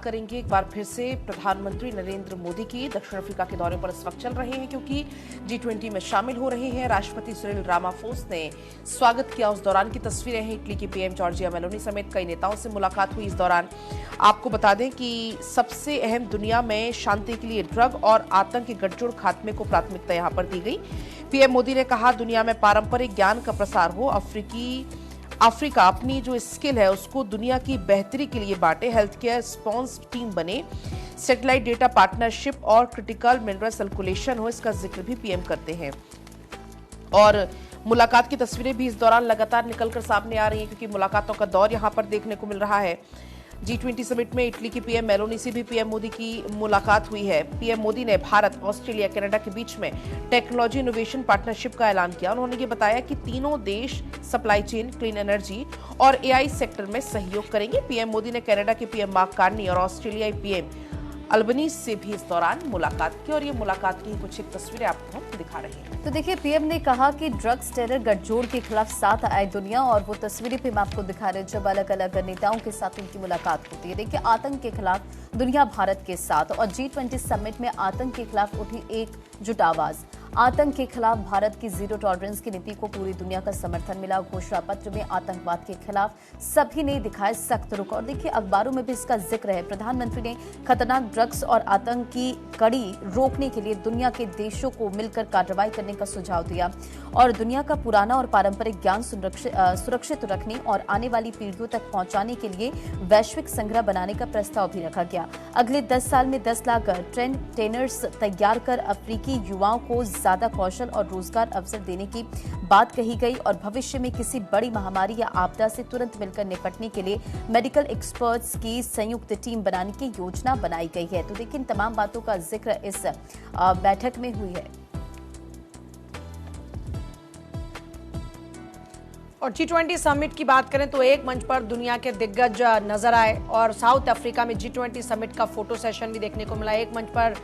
करेंगे एक बार फिर से प्रधानमंत्री नरेंद्र मोदी की। दक्षिण अफ्रीका के दौरे पर इस वक्त चल रहे हैं क्योंकि G20 में शामिल हो रहे हैं। राष्ट्रपति सिरिल रामाफोसा ने स्वागत किया। उस दौरान की तस्वीरें हैं। इटली की पीएम जॉर्जिया मेलोनी समेत कई नेताओं से मुलाकात हुई। इस दौरान आपको बता दें कि सबसे अहम दुनिया में शांति के लिए ड्रग और आतंक के गठजोड़ खात्मे को प्राथमिकता यहां पर दी गई। पीएम मोदी ने कहा, दुनिया में पारंपरिक ज्ञान का प्रसार हो। अफ्रीका अपनी जो स्किल है उसको दुनिया की बेहतरी के लिए बांटे। हेल्थ केयर रिस्पॉन्स टीम बने। सैटेलाइट डेटा पार्टनरशिप और क्रिटिकल मिनरल सर्कुलेशन हो, इसका जिक्र भी पीएम करते हैं। और मुलाकात की तस्वीरें भी इस दौरान लगातार निकलकर सामने आ रही हैं क्योंकि मुलाकातों का दौर यहां पर देखने को मिल रहा है। G20 समिट में इटली की पीएम मेलोनी से भी पीएम मोदी की मुलाकात हुई है। पीएम मोदी ने भारत, ऑस्ट्रेलिया, कनाडा के बीच में टेक्नोलॉजी इनोवेशन पार्टनरशिप का ऐलान किया। उन्होंने ये बताया कि तीनों देश सप्लाई चेन, क्लीन एनर्जी और AI सेक्टर में सहयोग करेंगे। पीएम मोदी ने कनाडा के पीएम मार्क कार्नी और ऑस्ट्रेलियाई पीएम अल्बनीज से भी इस दौरान मुलाकात की और ये मुलाकात की कुछ एक तस्वीरें आपको हम दिखा रहे हैं। तो देखिए, पीएम ने कहा कि ड्रग्स टेरर गठजोड़ के खिलाफ साथ आए दुनिया, और वो तस्वीरें भी हम आपको दिखा रहे हैं जब अलग अलग नेताओं के साथ उनकी मुलाकात होती है। देखिए, आतंक के खिलाफ दुनिया भारत के साथ, और G20 समिट में आतंक के खिलाफ उठी एकजुट आवाज। आतंक के खिलाफ भारत की जीरो टॉलरेंस की नीति को पूरी दुनिया का समर्थन मिला। घोषणा पत्र में आतंकवाद के खिलाफ सभी ने दिखाए सख्त रुख, और देखिए अखबारों में भी इसका जिक्र है। प्रधानमंत्री ने खतरनाक ड्रग्स और आतंक की कड़ी रोकने के लिए दुनिया के देशों को मिलकर कार्रवाई करने का सुझाव दिया, और दुनिया का पुराना और पारंपरिक ज्ञान सुरक्षित रखने और आने वाली पीढ़ियों तक पहुंचाने के लिए वैश्विक संग्रह बनाने का प्रस्ताव भी रखा गया। अगले 10 साल में 10 लाख ट्रेनर्स तैयार कर अफ्रीकी युवाओं को ज्यादा कौशल और रोजगार अवसर देने की बात कही गई, और भविष्य में किसी बड़ी महामारी या आपदा से तुरंत मिलकर निपटने के लिए मेडिकल एक्सपर्ट्स की संयुक्त टीम बनाने की योजना बनाई गई है। तो देखिए, इन तमाम बातों का जिक्र इस बैठक में हुई है। और G20 समिट की बात करें तो एक मंच पर दुनिया के दिग्गज नजर आए, और साउथ अफ्रीका में G20 समिट का फोटो सेशन भी देखने को मिला। एक मंच पर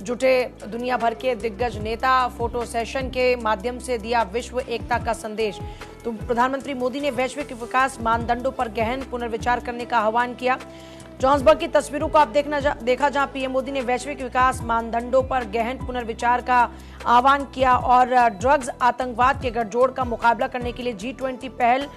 जुटे दुनिया भर के दिग्गज नेता फोटो सेशन के माध्यम से दिया विश्व एकता का संदेश। तो प्रधानमंत्री मोदी ने वैश्विक विकास मानदंडों पर गहन पुनर्विचार करने का आह्वान किया। जोहान्सबर्ग की तस्वीरों को आप देखा जहां पीएम मोदी ने वैश्विक विकास मानदंडों पर गहन पुनर्विचार का आह्वान किया और ड्रग्स आतंकवाद के गठजोड़ का मुकाबला करने के लिए G20 पहल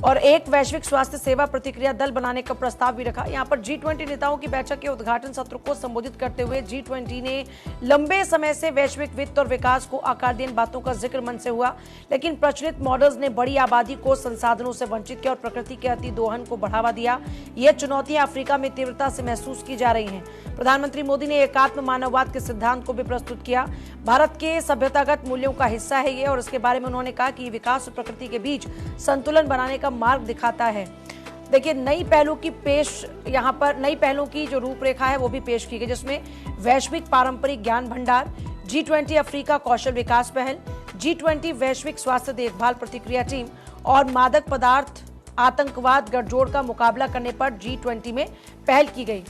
और एक वैश्विक स्वास्थ्य सेवा प्रतिक्रिया दल बनाने का प्रस्ताव भी रखा। यहाँ पर G20 नेताओं की बैठक के उद्घाटन सत्र को संबोधित करते हुए G20 ने लंबे समय से वैश्विक वित्त और विकास को आकार देने बातों का जिक्र मन से हुआ, लेकिन प्रचलित मॉडल्स ने बड़ी आबादी को संसाधनों से वंचित किया और प्रकृति के अति दोहन को बढ़ावा दिया। ये चुनौतियां अफ्रीका में तीव्रता से महसूस की जा रही हैं। प्रधानमंत्री मोदी ने एकात्म मानववाद के सिद्धांत को भी प्रस्तुत किया। भारत के सभ्यतागत मूल्यों का हिस्सा है ये, और इसके बारे में उन्होंने कहा कि विकास और प्रकृति के बीच संतुलन बनाने का मार्ग दिखाता है। देखिए, नई पहलों की जो रूपरेखा है वो भी पेश की गई, जिसमें वैश्विक पारंपरिक ज्ञान भंडार, G20 अफ्रीका कौशल विकास पहल, G20 वैश्विक स्वास्थ्य देखभाल प्रतिक्रिया टीम और मादक पदार्थ आतंकवाद गठजोड़ का मुकाबला करने पर G20 में पहल की गई।